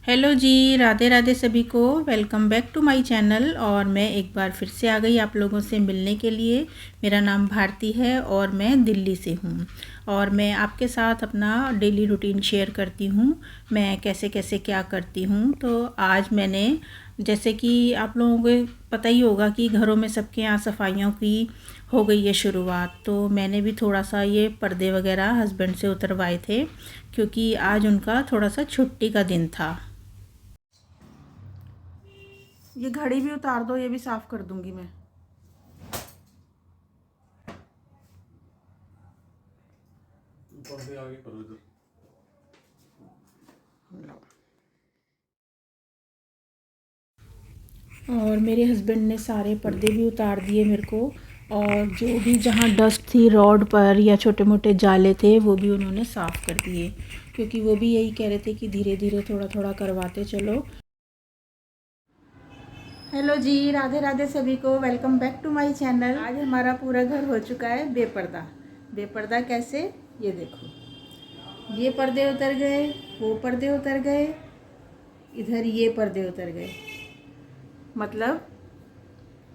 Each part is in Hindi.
हेलो जी, राधे राधे सभी को। Welcome back to my channel. और मैं एक बार फिर से आ गई आप लोगों से मिलने के लिए। मेरा नाम भारती है और मैं दिल्ली से हूँ और मैं आपके साथ अपना डेली रूटीन शेयर करती हूँ। मैं कैसे कैसे क्या करती हूँ। तो आज मैंने, जैसे कि आप लोगों को पता ही होगा कि घरों में सबके यहाँ सफाइयों की हो गई है शुरुआत, तो मैंने भी थोड़ा सा ये पर्दे वगैरह हस्बैंड से उतरवाए थे क्योंकि आज उनका थोड़ा सा छुट्टी का दिन था। ये घड़ी भी उतार दो, ये भी साफ कर दूंगी मैं। पर्दे आगे करो इधर। और मेरे हस्बैंड ने सारे पर्दे भी उतार दिए मेरे को, और जो भी जहाँ डस्ट थी रोड पर या छोटे मोटे जाले थे वो भी उन्होंने साफ़ कर दिए, क्योंकि वो भी यही कह रहे थे कि धीरे धीरे थोड़ा थोड़ा करवाते चलो। हेलो जी, राधे राधे सभी को। Welcome back to my channel. आज हमारा पूरा घर हो चुका है बेपर्दा। बेपर्दा कैसे, ये देखो, ये पर्दे उतर गए, वो पर्दे उतर गए, इधर ये पर्दे उतर गए। मतलब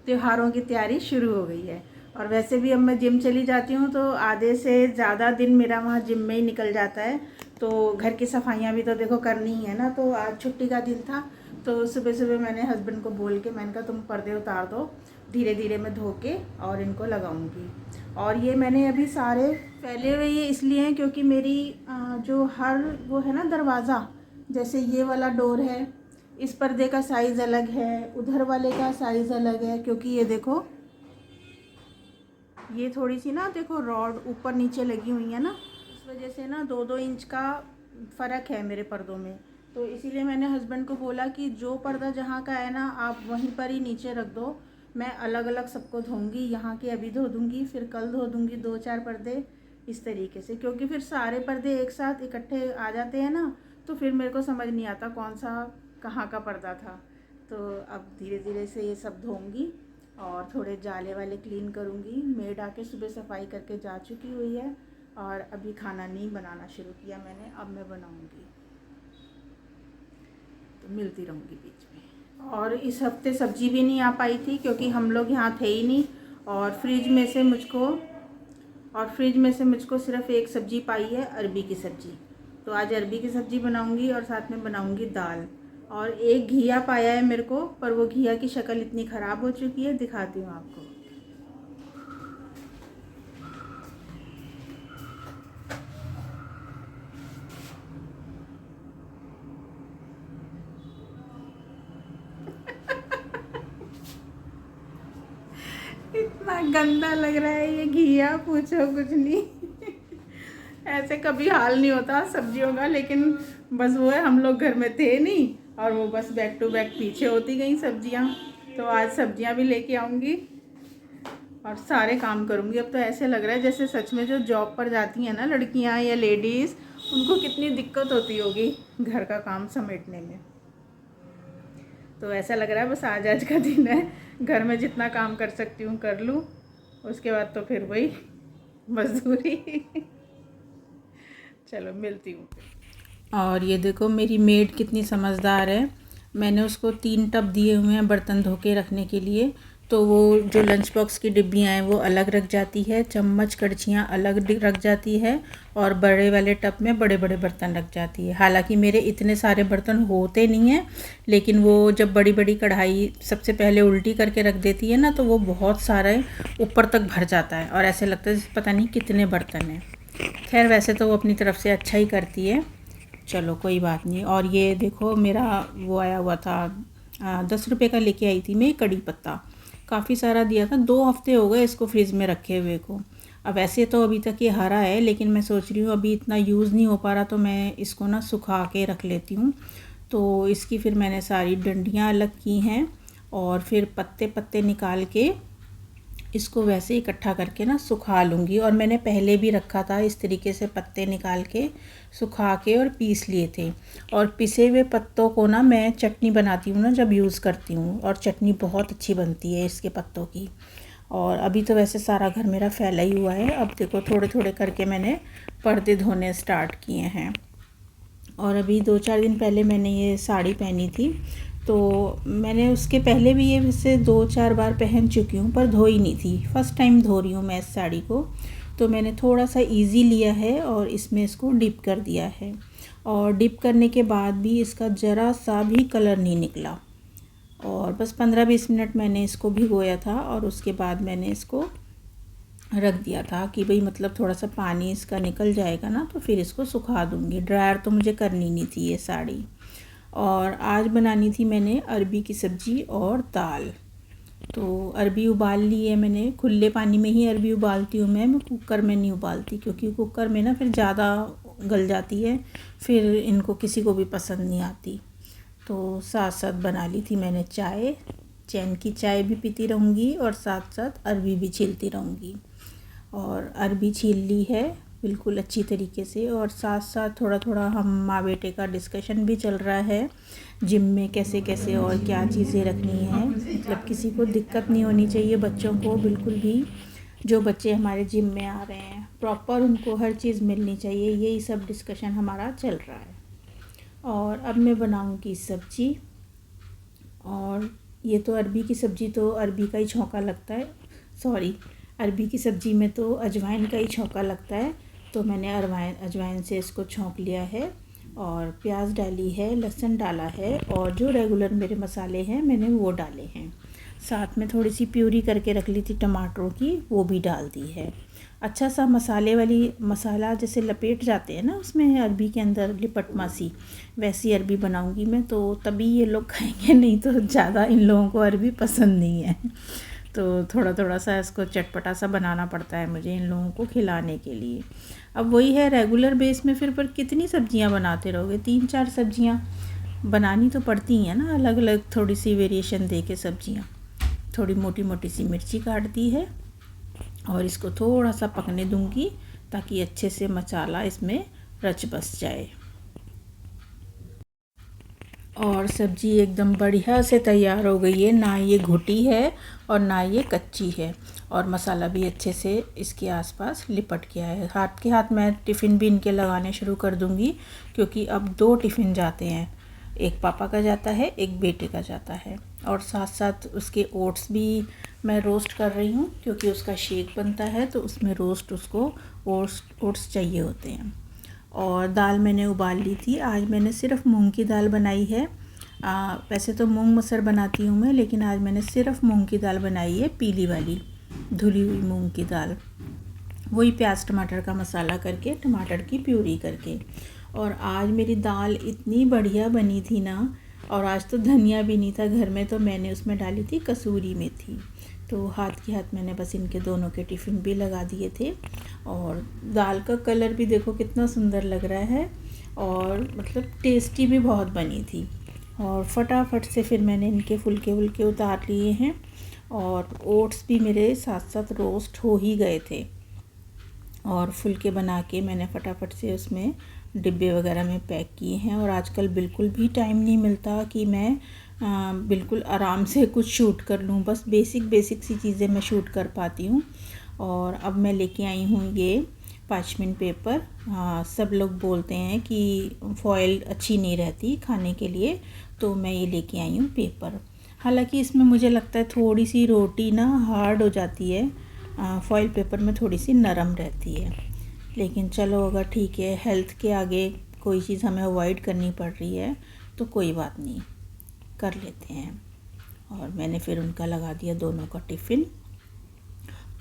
त्योहारों की तैयारी शुरू हो गई है। और वैसे भी अब मैं जिम चली जाती हूँ तो आधे से ज़्यादा दिन मेरा वहाँ जिम में ही निकल जाता है। तो घर की सफाइयाँ भी तो देखो करनी ही है ना। तो आज छुट्टी का दिन था, तो सुबह सुबह मैंने हस्बैंड को बोल के मैंने कहा तुम पर्दे उतार दो, धीरे धीरे मैं धो के और इनको लगाऊंगी। और ये मैंने अभी सारे फैले हुए ये इसलिए हैं क्योंकि मेरी जो हर वो है ना दरवाज़ा, जैसे ये वाला डोर है, इस पर्दे का साइज़ अलग है, उधर वाले का साइज़ अलग है, क्योंकि ये देखो ये थोड़ी सी ना देखो रॉड ऊपर नीचे लगी हुई है ना, इस वजह से ना 2-2 इंच का फ़र्क है मेरे पर्दों में। तो इसीलिए मैंने हस्बैंड को बोला कि जो पर्दा जहाँ का है ना आप वहीं पर ही नीचे रख दो, मैं अलग अलग सबको धोऊंगी। यहाँ के अभी धो दूँगी, फिर कल धो दूँगी 2-4 पर्दे, इस तरीके से। क्योंकि फिर सारे पर्दे एक साथ इकट्ठे आ जाते हैं ना, तो फिर मेरे को समझ नहीं आता कौन सा कहाँ का पर्दा था। तो अब धीरे धीरे से ये सब धोऊंगी और थोड़े जाले वाले क्लीन करूँगी। मेड आके सुबह सफाई करके जा चुकी हुई है और अभी खाना नहीं बनाना शुरू किया मैंने, अब मैं बनाऊँगी। तो मिलती रहूँगी बीच में। और इस हफ्ते सब्ज़ी भी नहीं आ पाई थी क्योंकि हम लोग यहाँ थे ही नहीं, और फ्रिज में से मुझको सिर्फ एक सब्ज़ी पाई है, अरबी की सब्ज़ी। तो आज अरबी की सब्ज़ी बनाऊँगी और साथ में बनाऊँगी दाल। और एक घिया पाया है मेरे को, पर वो घिया की शक्ल इतनी ख़राब हो चुकी है, दिखाती हूँ आपको। इतना गंदा लग रहा है ये घिया, पूछो कुछ नहीं। ऐसे कभी हाल नहीं होता सब्जियों का, लेकिन बस वो है, हम लोग घर में थे नहीं और वो बस बैक टू बैक पीछे होती गई सब्जियां। तो आज सब्जियां भी लेके आऊँगी और सारे काम करूँगी। अब तो ऐसे लग रहा है जैसे सच में जो जॉब पर जाती हैं ना लड़कियां या लेडीज़, उनको कितनी दिक्कत होती होगी घर का काम समेटने में। तो ऐसा लग रहा है बस आज का दिन है, घर में जितना काम कर सकती हूँ कर लूँ, उसके बाद तो फिर वही मजदूरी। चलो मिलती हूँ। और ये देखो मेरी मेड कितनी समझदार है। मैंने उसको 3 टब दिए हुए हैं बर्तन धो के रखने के लिए। तो वो जो लंच बॉक्स की डिब्बियाँ हैं वो अलग रख जाती है, चम्मच कड़छियाँ अलग रख जाती है, और बड़े वाले टब में बड़े बड़े बर्तन रख जाती है। हालांकि मेरे इतने सारे बर्तन होते नहीं हैं, लेकिन वो जब बड़ी बड़ी कढ़ाई सबसे पहले उल्टी करके रख देती है ना, तो वो बहुत सारे ऊपर तक भर जाता है और ऐसे लगता है जैसे पता नहीं कितने बर्तन हैं। खैर वैसे तो वो अपनी तरफ से अच्छा ही करती है, चलो कोई बात नहीं। और ये देखो मेरा वो आया हुआ था, 10 रुपये का लेके आई थी मैं कड़ी पत्ता, काफ़ी सारा दिया था। 2 हफ्ते हो गए इसको फ्रिज में रखे हुए को। अब वैसे तो अभी तक ये हरा है, लेकिन मैं सोच रही हूँ अभी इतना यूज़ नहीं हो पा रहा, तो मैं इसको ना सुखा के रख लेती हूँ। तो इसकी फिर मैंने सारी डंडियाँ अलग की हैं और फिर पत्ते पत्ते निकाल के इसको वैसे इकट्ठा करके ना सुखा लूँगी। और मैंने पहले भी रखा था इस तरीके से पत्ते निकाल के सुखा के और पीस लिए थे। और पिसे हुए पत्तों को ना मैं चटनी बनाती हूँ ना जब यूज़ करती हूँ, और चटनी बहुत अच्छी बनती है इसके पत्तों की। और अभी तो वैसे सारा घर मेरा फैला ही हुआ है। अब देखो थोड़े थोड़े करके मैंने पर्दे धोने स्टार्ट किए हैं। और अभी 2-4 दिन पहले मैंने ये साड़ी पहनी थी, तो मैंने उसके पहले भी ये वैसे 2-4 बार पहन चुकी हूँ पर धोई नहीं थी। फ़र्स्ट टाइम धो रही हूँ मैं इस साड़ी को। तो मैंने थोड़ा सा इजी लिया है और इसमें इसको डिप कर दिया है, और डिप करने के बाद भी इसका ज़रा सा भी कलर नहीं निकला। और बस 15-20 मिनट मैंने इसको भिगोया था और उसके बाद मैंने इसको रख दिया था कि भाई मतलब थोड़ा सा पानी इसका निकल जाएगा ना तो फिर इसको सुखा दूँगी। ड्रायर तो मुझे करनी नहीं थी ये साड़ी। और आज बनानी थी मैंने अरबी की सब्ज़ी और दाल। तो अरबी उबाल ली है मैंने, खुले पानी में ही अरबी उबालती हूँ मैं कुकर में नहीं उबालती, क्योंकि कुकर में ना फिर ज़्यादा गल जाती है, फिर इनको किसी को भी पसंद नहीं आती। तो साथ साथ बना ली थी मैंने चाय, चैन की चाय भी पीती रहूँगी और साथ साथ अरबी भी छीलती रहूँगी। और अरबी छील ली है बिल्कुल अच्छी तरीके से, और साथ साथ थोड़ा थोड़ा हम माँ बेटे का डिस्कशन भी चल रहा है जिम में कैसे कैसे और क्या चीज़ें रखनी है। मतलब किसी को दिक्कत नहीं होनी चाहिए, बच्चों को बिल्कुल भी, जो बच्चे हमारे जिम में आ रहे हैं प्रॉपर उनको हर चीज़ मिलनी चाहिए, यही सब डिस्कशन हमारा चल रहा है। और अब मैं बनाऊँगी सब्ज़ी। और ये तो अरबी की सब्ज़ी तो अरबी का ही छौंका लगता है, सॉरी, अरबी की सब्ज़ी में तो अजवाइन का ही छौंका लगता है। तो मैंने अजवाइन से इसको छौंक लिया है, और प्याज डाली है, लहसुन डाला है, और जो रेगुलर मेरे मसाले हैं मैंने वो डाले हैं। साथ में थोड़ी सी प्यूरी करके रख ली थी टमाटरों की, वो भी डाल दी है। अच्छा सा मसाला जैसे लपेट जाते हैं ना उसमें अरबी के अंदर लिपटमा सी, वैसी अरबी बनाऊंगी मैं, तो तभी ये लोग खाएंगे, नहीं तो ज़्यादा इन लोगों को अरबी पसंद नहीं है। तो थोड़ा थोड़ा सा इसको चटपटा सा बनाना पड़ता है मुझे इन लोगों को खिलाने के लिए। अब वही है रेगुलर बेस में फिर पर कितनी सब्जियां बनाते रहोगे, 3-4 सब्जियां बनानी तो पड़ती हैं ना, अलग अलग थोड़ी सी वेरिएशन दे के सब्जियाँ। थोड़ी मोटी मोटी सी मिर्ची काट दी है, और इसको थोड़ा सा पकने दूंगी ताकि अच्छे से मसाला इसमें रच बस जाए। और सब्ज़ी एकदम बढ़िया से तैयार हो गई है, ना ये घुटी है और ना ये कच्ची है, और मसाला भी अच्छे से इसके आसपास लिपट गया है। हाथ के हाथ मैं टिफ़िन भी इनके लगाने शुरू कर दूंगी, क्योंकि अब 2 टिफ़िन जाते हैं, एक पापा का जाता है, एक बेटे का जाता है। और साथ साथ उसके ओट्स भी मैं रोस्ट कर रही हूँ, क्योंकि उसका शेक बनता है तो उसमें रोस्ट उसको ओट्स चाहिए होते हैं। और दाल मैंने उबाल ली थी, आज मैंने सिर्फ मूंग की दाल बनाई है। वैसे तो मूंग मसर बनाती हूँ मैं, लेकिन आज मैंने सिर्फ मूंग की दाल बनाई है, पीली वाली धुली हुई मूंग की दाल, वही प्याज टमाटर का मसाला करके, टमाटर की प्यूरी करके। और आज मेरी दाल इतनी बढ़िया बनी थी ना, और आज तो धनिया भी नहीं था घर में, तो मैंने उसमें डाली थी कसूरी मेथी। तो हाथ के हाथ मैंने बस इनके दोनों के टिफ़िन भी लगा दिए थे। और दाल का कलर भी देखो कितना सुंदर लग रहा है, और मतलब टेस्टी भी बहुत बनी थी। और फटाफट से फिर मैंने इनके फुलके वुलके उतार लिए हैं, और ओट्स भी मेरे साथ साथ रोस्ट हो ही गए थे। और फुलके बना के मैंने फटाफट से उसमें डिब्बे वगैरह में पैक किए हैं। और आजकल बिल्कुल भी टाइम नहीं मिलता कि मैं बिल्कुल आराम से कुछ शूट कर लूँ, बस बेसिक सी चीज़ें मैं शूट कर पाती हूँ। और अब मैं लेके आई हूँ ये पार्चमेंट पेपर। सब लोग बोलते हैं कि फॉयल अच्छी नहीं रहती खाने के लिए, तो मैं ये लेके आई हूँ पेपर। हालांकि इसमें मुझे लगता है थोड़ी सी रोटी ना हार्ड हो जाती है, फॉयल पेपर में थोड़ी सी नरम रहती है, लेकिन चलो अगर ठीक है, हेल्थ के आगे कोई चीज़ हमें अवॉइड करनी पड़ रही है तो कोई बात नहीं, कर लेते हैं। और मैंने फिर उनका लगा दिया दोनों का टिफ़िन,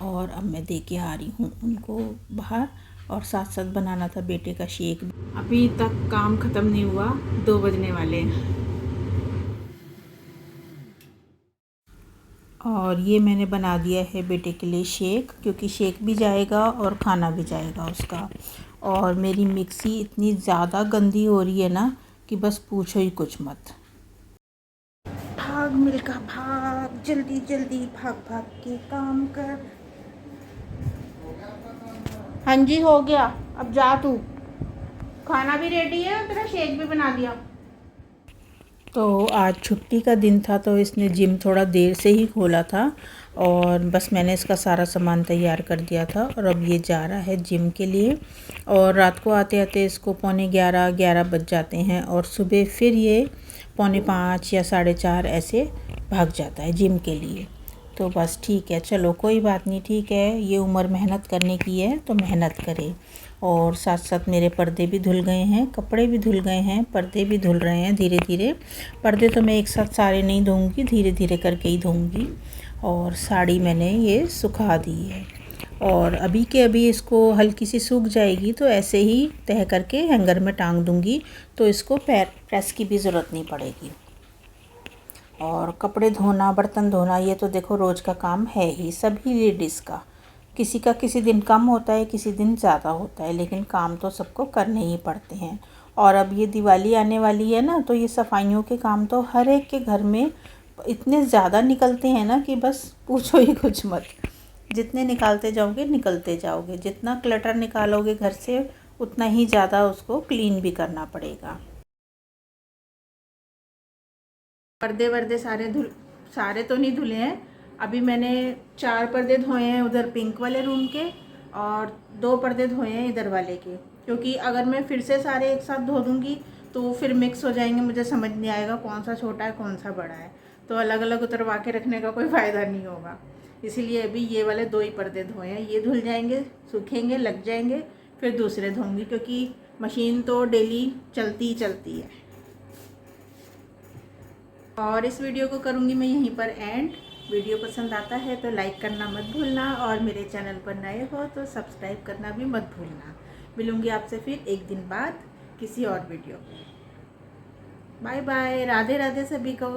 और अब मैं दे के आ रही हूँ उनको बाहर। और साथ साथ बनाना था बेटे का शेक। अभी तक काम ख़त्म नहीं हुआ, 2 बजने वाले हैं। और ये मैंने बना दिया है बेटे के लिए शेक, क्योंकि शेक भी जाएगा और खाना भी जाएगा उसका। और मेरी मिक्सी इतनी ज़्यादा गंदी हो रही है ना कि बस पूछो ही कुछ मत। भाग मिल्का भाग, जल्दी जल्दी भाग भाग के काम कर। हाँ जी हो गया, अब जा तू, खाना भी रेडी है और तेरा शेक भी बना दिया। तो आज छुट्टी का दिन था तो इसने जिम थोड़ा देर से ही खोला था और बस मैंने इसका सारा सामान तैयार कर दिया था और अब ये जा रहा है जिम के लिए। और रात को आते आते इसको 11:45 बज जाते हैं और सुबह फिर ये 4:45 या 4:30 ऐसे भाग जाता है जिम के लिए। तो बस ठीक है, चलो कोई बात नहीं, ठीक है, ये उम्र मेहनत करने की है तो मेहनत करे। और साथ साथ मेरे पर्दे भी धुल गए हैं, कपड़े भी धुल गए हैं, पर्दे भी धुल रहे हैं धीरे धीरे। पर्दे तो मैं एक साथ सारे नहीं धोऊंगी, धीरे धीरे करके ही धोऊंगी। और साड़ी मैंने ये सुखा दी है और अभी के अभी इसको हल्की सी सूख जाएगी तो ऐसे ही तह करके हैंगर में टांग दूंगी, तो इसको प्रेस की भी ज़रूरत नहीं पड़ेगी। और कपड़े धोना, बर्तन धोना, ये तो देखो रोज़ का काम है ही सभी लेडीज़ का। किसी का किसी दिन कम होता है, किसी दिन ज़्यादा होता है, लेकिन काम तो सबको करने ही पड़ते हैं। और अब ये दिवाली आने वाली है ना, तो ये सफाइयों के काम तो हर एक के घर में इतने ज़्यादा निकलते हैं ना कि बस पूछो ही कुछ मत। जितने निकालते जाओगे निकलते जाओगे, जितना क्लटर निकालोगे घर से उतना ही ज़्यादा उसको क्लीन भी करना पड़ेगा। पर्दे वर्दे सारे तो नहीं धुले हैं। अभी मैंने 4 पर्दे धोए हैं उधर पिंक वाले रूम के और 2 पर्दे धोए हैं इधर वाले के, क्योंकि अगर मैं फिर से सारे एक साथ धो दूँगी तो फिर मिक्स हो जाएंगे, मुझे समझ नहीं आएगा कौन सा छोटा है कौन सा बड़ा है, तो अलग अलग उतरवा के रखने का कोई फ़ायदा नहीं होगा। इसीलिए अभी ये वाले 2 ही पर्दे धोए हैं, ये धुल जाएंगे, सूखेंगे, लग जाएंगे, फिर दूसरे धोऊंगी, क्योंकि मशीन तो डेली चलती ही चलती है। और इस वीडियो को करूँगी मैं यहीं पर एंड। वीडियो पसंद आता है तो लाइक करना मत भूलना और मेरे चैनल पर नए हो तो सब्सक्राइब करना भी मत भूलना। मिलूँगी आपसे फिर एक दिन बाद किसी और वीडियो में। बाय बाय, राधे राधे सभी को।